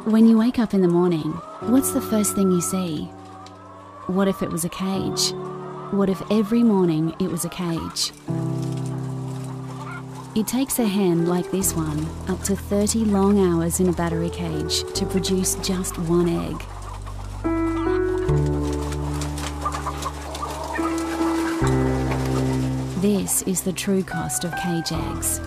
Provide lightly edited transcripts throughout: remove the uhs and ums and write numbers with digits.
When you wake up in the morning, what's the first thing you see? What if it was a cage? What if every morning it was a cage? It takes a hen like this one up to 30 long hours in a battery cage to produce just one egg. This is the true cost of cage eggs.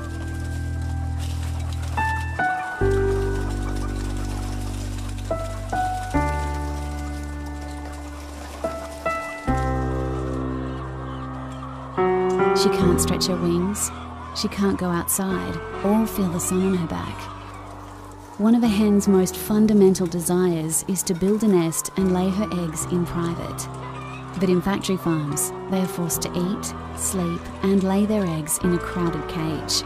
She can't stretch her wings, she can't go outside or feel the sun on her back. One of a hen's most fundamental desires is to build a nest and lay her eggs in private. But in factory farms, they are forced to eat, sleep and lay their eggs in a crowded cage.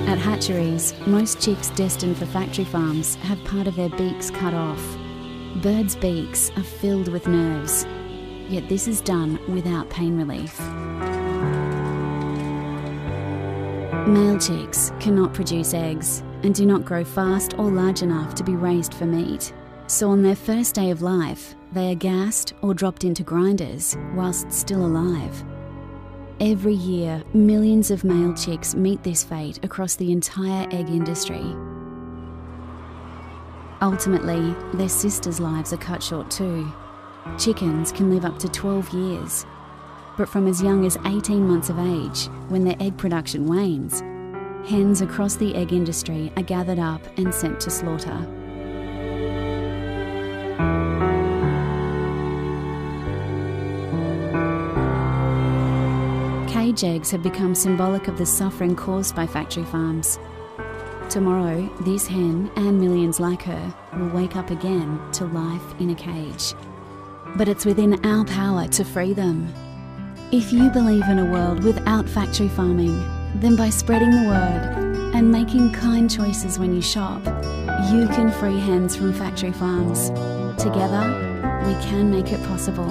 At hatcheries, most chicks destined for factory farms have part of their beaks cut off. Birds' beaks are filled with nerves, yet this is done without pain relief. Male chicks cannot produce eggs and do not grow fast or large enough to be raised for meat. So on their first day of life, they are gassed or dropped into grinders whilst still alive. Every year, millions of male chicks meet this fate across the entire egg industry. Ultimately, their sisters' lives are cut short too. Chickens can live up to 12 years, but from as young as 18 months of age, when their egg production wanes, hens across the egg industry are gathered up and sent to slaughter. Cage eggs have become symbolic of the suffering caused by factory farms. Tomorrow, this hen and millions like her will wake up again to life in a cage. But it's within our power to free them. If you believe in a world without factory farming, then by spreading the word and making kind choices when you shop, you can free hens from factory farms. Together, we can make it possible.